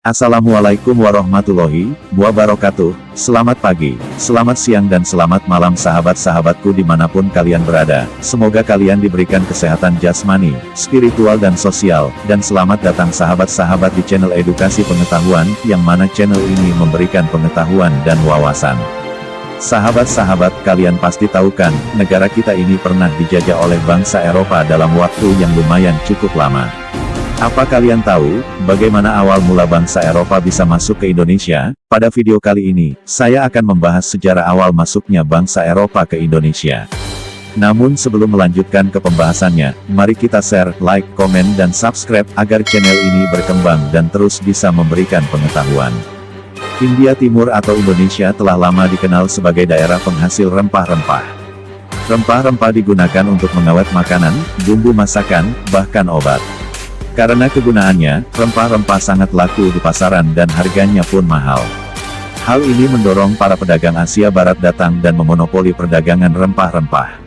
Assalamualaikum warahmatullahi wabarakatuh. Selamat pagi, selamat siang dan selamat malam sahabat-sahabatku dimanapun kalian berada. Semoga kalian diberikan kesehatan jasmani, spiritual dan sosial. Dan selamat datang sahabat-sahabat di channel edukasi pengetahuan, yang mana channel ini memberikan pengetahuan dan wawasan. Sahabat-sahabat, kalian pasti tahu kan, negara kita ini pernah dijajah oleh bangsa Eropa dalam waktu yang lumayan cukup lama. Apa kalian tahu, bagaimana awal mula bangsa Eropa bisa masuk ke Indonesia? Pada video kali ini, saya akan membahas sejarah awal masuknya bangsa Eropa ke Indonesia. Namun sebelum melanjutkan ke pembahasannya, mari kita share, like, komen dan subscribe, agar channel ini berkembang dan terus bisa memberikan pengetahuan. India Timur atau Indonesia telah lama dikenal sebagai daerah penghasil rempah-rempah. Rempah-rempah digunakan untuk mengawet makanan, bumbu masakan, bahkan obat. Karena kegunaannya, rempah-rempah sangat laku di pasaran dan harganya pun mahal. Hal ini mendorong para pedagang Asia Barat datang dan memonopoli perdagangan rempah-rempah.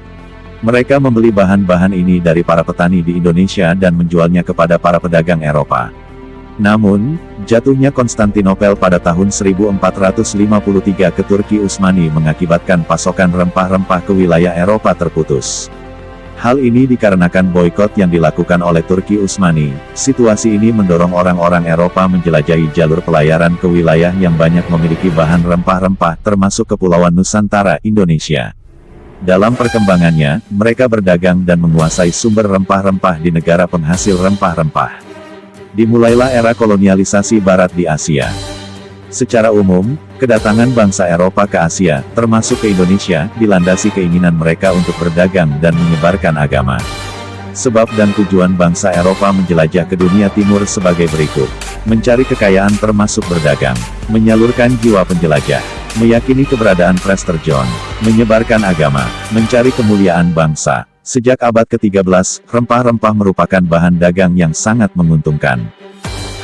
Mereka membeli bahan-bahan ini dari para petani di Indonesia dan menjualnya kepada para pedagang Eropa. Namun, jatuhnya Konstantinopel pada tahun 1453 ke Turki Utsmani mengakibatkan pasokan rempah-rempah ke wilayah Eropa terputus. Hal ini dikarenakan boikot yang dilakukan oleh Turki Utsmani. Situasi ini mendorong orang-orang Eropa menjelajahi jalur pelayaran ke wilayah yang banyak memiliki bahan rempah-rempah, termasuk Kepulauan Nusantara, Indonesia. Dalam perkembangannya, mereka berdagang dan menguasai sumber rempah-rempah di negara penghasil rempah-rempah. Dimulailah era kolonialisasi Barat di Asia. Secara umum, kedatangan bangsa Eropa ke Asia, termasuk ke Indonesia, dilandasi keinginan mereka untuk berdagang dan menyebarkan agama. Sebab dan tujuan bangsa Eropa menjelajah ke dunia timur sebagai berikut. Mencari kekayaan termasuk berdagang, menyalurkan jiwa penjelajah, meyakini keberadaan Prester John, menyebarkan agama, mencari kemuliaan bangsa. Sejak abad ke-13, rempah-rempah merupakan bahan dagang yang sangat menguntungkan.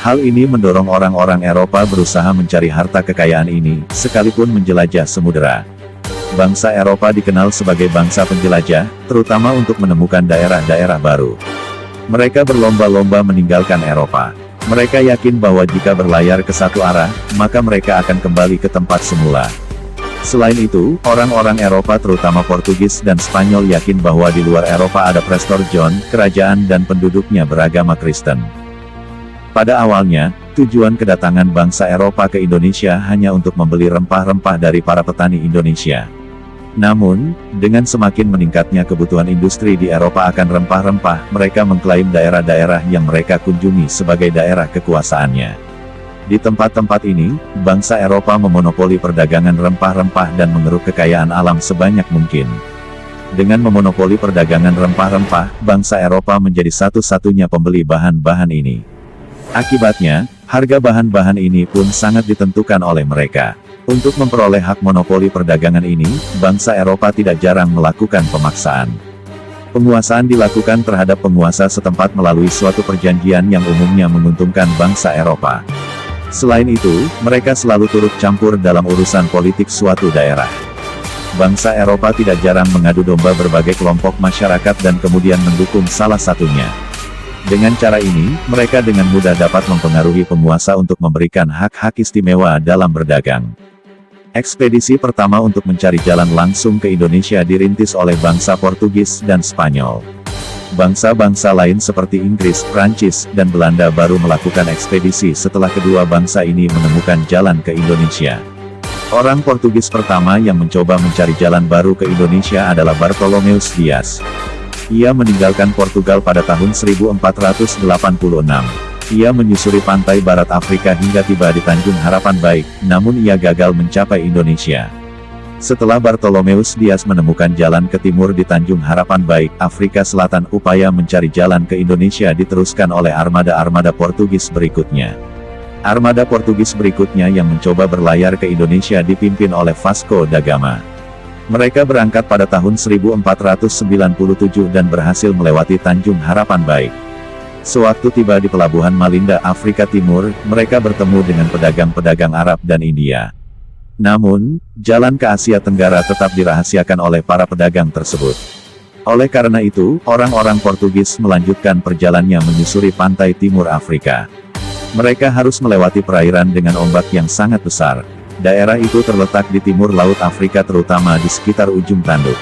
Hal ini mendorong orang-orang Eropa berusaha mencari harta kekayaan ini, sekalipun menjelajah samudera. Bangsa Eropa dikenal sebagai bangsa penjelajah, terutama untuk menemukan daerah-daerah baru. Mereka berlomba-lomba meninggalkan Eropa. Mereka yakin bahwa jika berlayar ke satu arah, maka mereka akan kembali ke tempat semula. Selain itu, orang-orang Eropa terutama Portugis dan Spanyol yakin bahwa di luar Eropa ada Prester John, kerajaan dan penduduknya beragama Kristen. Pada awalnya, tujuan kedatangan bangsa Eropa ke Indonesia hanya untuk membeli rempah-rempah dari para petani Indonesia. Namun, dengan semakin meningkatnya kebutuhan industri di Eropa akan rempah-rempah, mereka mengklaim daerah-daerah yang mereka kunjungi sebagai daerah kekuasaannya. Di tempat-tempat ini, bangsa Eropa memonopoli perdagangan rempah-rempah dan mengeruk kekayaan alam sebanyak mungkin. Dengan memonopoli perdagangan rempah-rempah, bangsa Eropa menjadi satu-satunya pembeli bahan-bahan ini. Akibatnya, harga bahan-bahan ini pun sangat ditentukan oleh mereka. Untuk memperoleh hak monopoli perdagangan ini, bangsa Eropa tidak jarang melakukan pemaksaan. Penguasaan dilakukan terhadap penguasa setempat melalui suatu perjanjian yang umumnya menguntungkan bangsa Eropa. Selain itu, mereka selalu turut campur dalam urusan politik suatu daerah. Bangsa Eropa tidak jarang mengadu domba berbagai kelompok masyarakat dan kemudian mendukung salah satunya. Dengan cara ini, mereka dengan mudah dapat mempengaruhi penguasa untuk memberikan hak-hak istimewa dalam berdagang. Ekspedisi pertama untuk mencari jalan langsung ke Indonesia dirintis oleh bangsa Portugis dan Spanyol. Bangsa-bangsa lain seperti Inggris, Prancis, dan Belanda baru melakukan ekspedisi setelah kedua bangsa ini menemukan jalan ke Indonesia. Orang Portugis pertama yang mencoba mencari jalan baru ke Indonesia adalah Bartolomeus Dias. Ia meninggalkan Portugal pada tahun 1486. Ia menyusuri pantai barat Afrika hingga tiba di Tanjung Harapan Baik, namun ia gagal mencapai Indonesia. Setelah Bartolomeus Dias menemukan jalan ke timur di Tanjung Harapan Baik, Afrika Selatan, upaya mencari jalan ke Indonesia diteruskan oleh armada-armada Portugis berikutnya. Armada Portugis berikutnya yang mencoba berlayar ke Indonesia dipimpin oleh Vasco da Gama. Mereka berangkat pada tahun 1497 dan berhasil melewati Tanjung Harapan Baik. Sewaktu tiba di pelabuhan Malinda, Afrika Timur, mereka bertemu dengan pedagang-pedagang Arab dan India. Namun, jalan ke Asia Tenggara tetap dirahasiakan oleh para pedagang tersebut. Oleh karena itu, orang-orang Portugis melanjutkan perjalanannya menyusuri pantai timur Afrika. Mereka harus melewati perairan dengan ombak yang sangat besar. Daerah itu terletak di timur Laut Afrika terutama di sekitar ujung tanduk.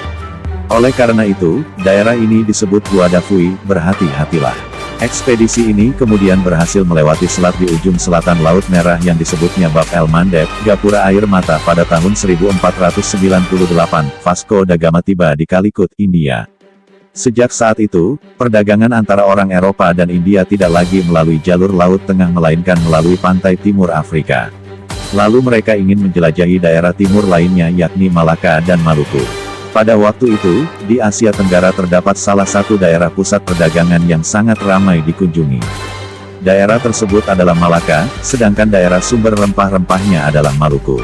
Oleh karena itu, daerah ini disebut Gua Davui, berhati-hatilah. Ekspedisi ini kemudian berhasil melewati selat di ujung selatan Laut Merah yang disebutnya Bab el Mandeb, Gapura Air Mata pada tahun 1498, Vasco da Gama tiba di Calicut, India. Sejak saat itu, perdagangan antara orang Eropa dan India tidak lagi melalui jalur Laut Tengah melainkan melalui pantai timur Afrika. Lalu mereka ingin menjelajahi daerah timur lainnya yakni Malaka dan Maluku. Pada waktu itu, di Asia Tenggara terdapat salah satu daerah pusat perdagangan yang sangat ramai dikunjungi. Daerah tersebut adalah Malaka, sedangkan daerah sumber rempah-rempahnya adalah Maluku.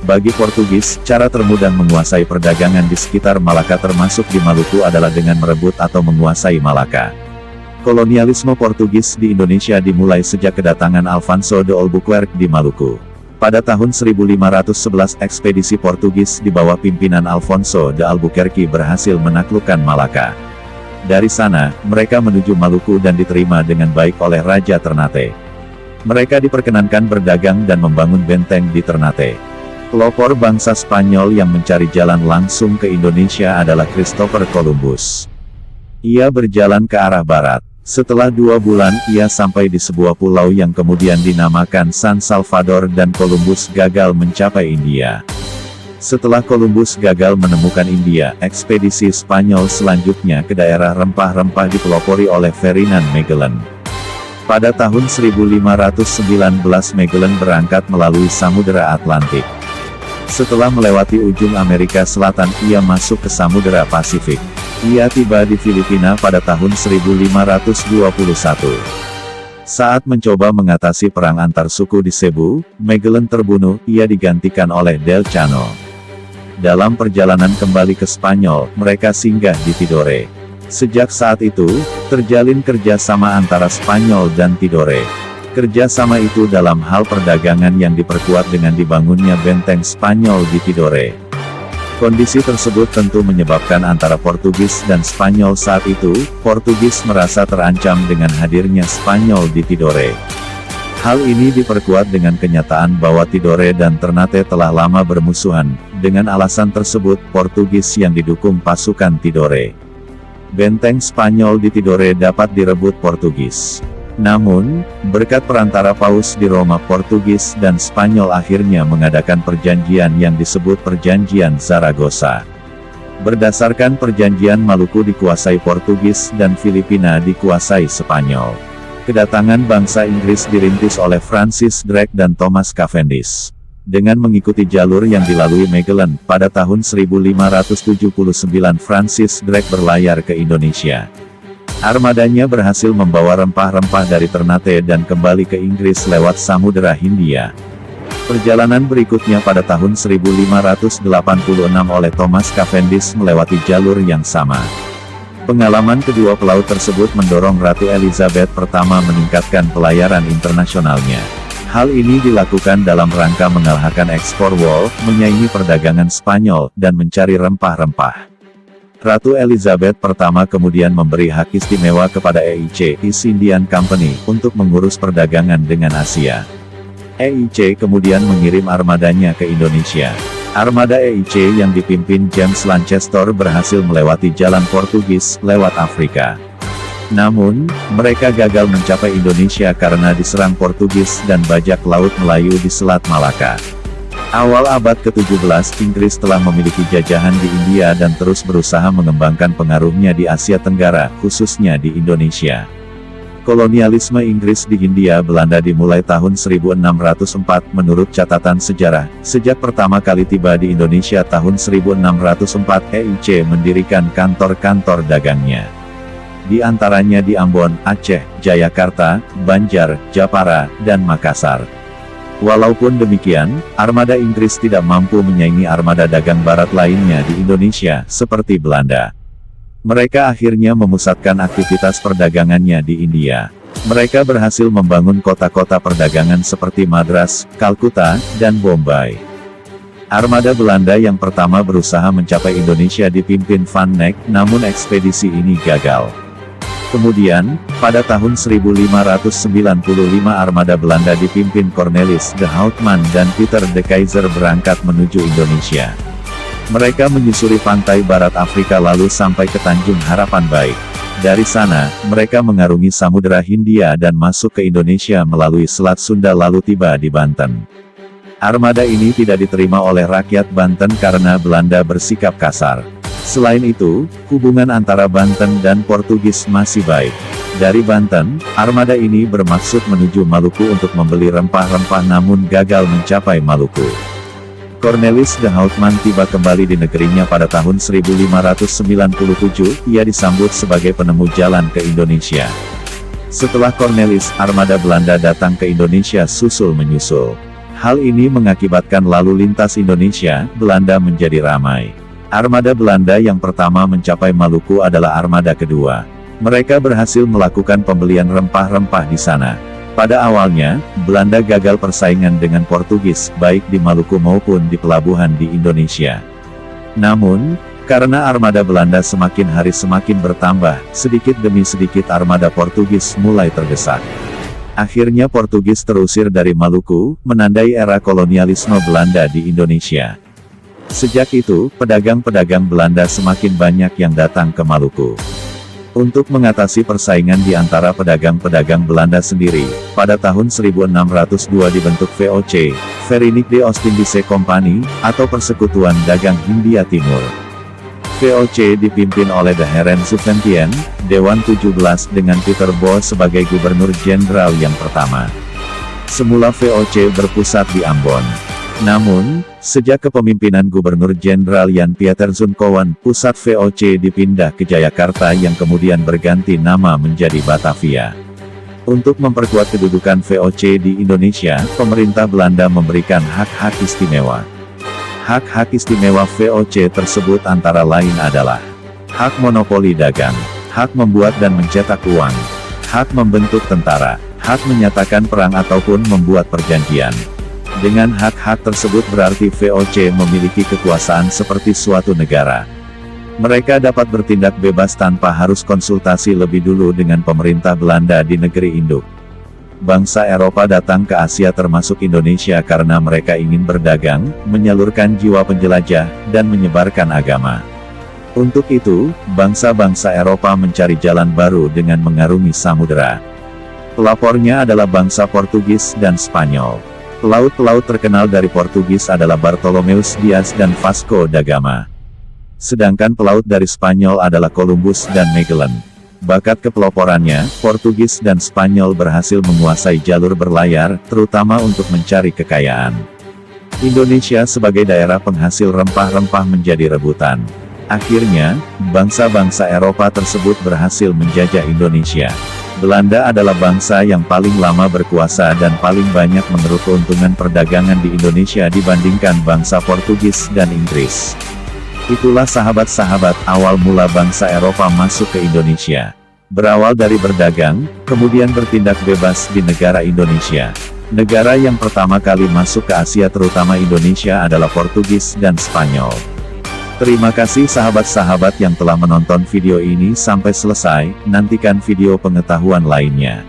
Bagi Portugis, cara termudah menguasai perdagangan di sekitar Malaka termasuk di Maluku adalah dengan merebut atau menguasai Malaka. Kolonialisme Portugis di Indonesia dimulai sejak kedatangan Alfonso de Albuquerque di Maluku. Pada tahun 1511 ekspedisi Portugis di bawah pimpinan Alfonso de Albuquerque berhasil menaklukkan Malaka. Dari sana, mereka menuju Maluku dan diterima dengan baik oleh Raja Ternate. Mereka diperkenankan berdagang dan membangun benteng di Ternate. Pelopor bangsa Spanyol yang mencari jalan langsung ke Indonesia adalah Christopher Columbus. Ia berjalan ke arah barat. Setelah 2 bulan, ia sampai di sebuah pulau yang kemudian dinamakan San Salvador dan Columbus gagal mencapai India. Setelah Columbus gagal menemukan India, ekspedisi Spanyol selanjutnya ke daerah rempah-rempah dipelopori oleh Ferdinand Magellan. Pada tahun 1519 Magellan berangkat melalui Samudera Atlantik. Setelah melewati ujung Amerika Selatan, ia masuk ke Samudera Pasifik. Ia tiba di Filipina pada tahun 1521. Saat mencoba mengatasi perang antar suku di Cebu, Magellan terbunuh, ia digantikan oleh Del Cano. Dalam perjalanan kembali ke Spanyol, mereka singgah di Tidore. Sejak saat itu, terjalin kerjasama antara Spanyol dan Tidore. Kerjasama itu dalam hal perdagangan yang diperkuat dengan dibangunnya benteng Spanyol di Tidore. Kondisi tersebut tentu menyebabkan antara Portugis dan Spanyol saat itu, Portugis merasa terancam dengan hadirnya Spanyol di Tidore. Hal ini diperkuat dengan kenyataan bahwa Tidore dan Ternate telah lama bermusuhan. Dengan alasan tersebut, Portugis yang didukung pasukan Tidore. Benteng Spanyol di Tidore dapat direbut Portugis. Namun, berkat perantara Paus di Roma, Portugis dan Spanyol akhirnya mengadakan perjanjian yang disebut Perjanjian Zaragoza. Berdasarkan perjanjian, Maluku dikuasai Portugis dan Filipina dikuasai Spanyol. Kedatangan bangsa Inggris dirintis oleh Francis Drake dan Thomas Cavendish. Dengan mengikuti jalur yang dilalui Magellan, pada tahun 1579 Francis Drake berlayar ke Indonesia. Armadanya berhasil membawa rempah-rempah dari Ternate dan kembali ke Inggris lewat Samudera Hindia. Perjalanan berikutnya pada tahun 1586 oleh Thomas Cavendish melewati jalur yang sama. Pengalaman kedua pelaut tersebut mendorong Ratu Elizabeth pertama meningkatkan pelayaran internasionalnya. Hal ini dilakukan dalam rangka mengalahkan ekspor wol, menyaingi perdagangan Spanyol, dan mencari rempah-rempah. Ratu Elizabeth pertama kemudian memberi hak istimewa kepada EIC, East Indian Company, untuk mengurus perdagangan dengan Asia. EIC kemudian mengirim armadanya ke Indonesia. Armada EIC yang dipimpin James Lanchester berhasil melewati jalan Portugis, lewat Afrika. Namun, mereka gagal mencapai Indonesia karena diserang Portugis dan bajak laut Melayu di Selat Malaka. Awal abad ke-17, Inggris telah memiliki jajahan di India dan terus berusaha mengembangkan pengaruhnya di Asia Tenggara, khususnya di Indonesia. Kolonialisme Inggris di Hindia Belanda dimulai tahun 1604 menurut catatan sejarah. Sejak pertama kali tiba di Indonesia tahun 1604, EIC mendirikan kantor-kantor dagangnya. Di antaranya di Ambon, Aceh, Jayakarta, Banjar, Japara, dan Makassar. Walaupun demikian, armada Inggris tidak mampu menyaingi armada dagang barat lainnya di Indonesia, seperti Belanda. Mereka akhirnya memusatkan aktivitas perdagangannya di India. Mereka berhasil membangun kota-kota perdagangan seperti Madras, Kalkuta, dan Bombay. Armada Belanda yang pertama berusaha mencapai Indonesia dipimpin Van Neck, namun ekspedisi ini gagal. Kemudian, pada tahun 1595 armada Belanda dipimpin Cornelis de Houtman dan Peter de Keyser berangkat menuju Indonesia. Mereka menyusuri pantai barat Afrika lalu sampai ke Tanjung Harapan Baik. Dari sana, mereka mengarungi Samudera Hindia dan masuk ke Indonesia melalui Selat Sunda lalu tiba di Banten. Armada ini tidak diterima oleh rakyat Banten karena Belanda bersikap kasar. Selain itu, hubungan antara Banten dan Portugis masih baik. Dari Banten, armada ini bermaksud menuju Maluku untuk membeli rempah-rempah namun gagal mencapai Maluku. Cornelis de Houtman tiba kembali di negerinya pada tahun 1597, ia disambut sebagai penemu jalan ke Indonesia. Setelah Cornelis, armada Belanda datang ke Indonesia susul menyusul. Hal ini mengakibatkan lalu lintas Indonesia, Belanda menjadi ramai. Armada Belanda yang pertama mencapai Maluku adalah armada kedua. Mereka berhasil melakukan pembelian rempah-rempah di sana. Pada awalnya, Belanda gagal persaingan dengan Portugis, baik di Maluku maupun di pelabuhan di Indonesia. Namun, karena armada Belanda semakin hari semakin bertambah, sedikit demi sedikit armada Portugis mulai terdesak. Akhirnya Portugis terusir dari Maluku, menandai era kolonialisme Belanda di Indonesia. Sejak itu, pedagang-pedagang Belanda semakin banyak yang datang ke Maluku. Untuk mengatasi persaingan di antara pedagang-pedagang Belanda sendiri, pada tahun 1602 dibentuk VOC, Verenigde Oostindische Compagnie, atau Persekutuan Dagang Hindia Timur. VOC dipimpin oleh De Heren Soeventien, Dewan 17 dengan Peter Boe sebagai Gubernur Jenderal yang pertama. Semula VOC berpusat di Ambon. Namun, sejak kepemimpinan Gubernur Jenderal Jan Pieter Zoenkowan, pusat VOC dipindah ke Jayakarta yang kemudian berganti nama menjadi Batavia. Untuk memperkuat kedudukan VOC di Indonesia, pemerintah Belanda memberikan hak-hak istimewa. Hak-hak istimewa VOC tersebut antara lain adalah hak monopoli dagang, hak membuat dan mencetak uang, hak membentuk tentara, hak menyatakan perang ataupun membuat perjanjian. Dengan hak-hak tersebut berarti VOC memiliki kekuasaan seperti suatu negara. Mereka dapat bertindak bebas tanpa harus konsultasi lebih dulu dengan pemerintah Belanda di negeri induk. Bangsa Eropa datang ke Asia termasuk Indonesia karena mereka ingin berdagang, menyalurkan jiwa penjelajah, dan menyebarkan agama. Untuk itu, bangsa-bangsa Eropa mencari jalan baru dengan mengarungi samudera. Pelapornya adalah bangsa Portugis dan Spanyol. Pelaut-pelaut terkenal dari Portugis adalah Bartolomeus Dias dan Vasco da Gama. Sedangkan pelaut dari Spanyol adalah Columbus dan Magellan. Bakat kepeloporannya, Portugis dan Spanyol berhasil menguasai jalur berlayar, terutama untuk mencari kekayaan. Indonesia sebagai daerah penghasil rempah-rempah menjadi rebutan. Akhirnya, bangsa-bangsa Eropa tersebut berhasil menjajah Indonesia. Belanda adalah bangsa yang paling lama berkuasa dan paling banyak mengeruk keuntungan perdagangan di Indonesia dibandingkan bangsa Portugis dan Inggris. Itulah sahabat-sahabat awal mula bangsa Eropa masuk ke Indonesia. Berawal dari berdagang, kemudian bertindak bebas di negara Indonesia. Negara yang pertama kali masuk ke Asia terutama Indonesia adalah Portugis dan Spanyol. Terima kasih sahabat-sahabat yang telah menonton video ini sampai selesai, nantikan video pengetahuan lainnya.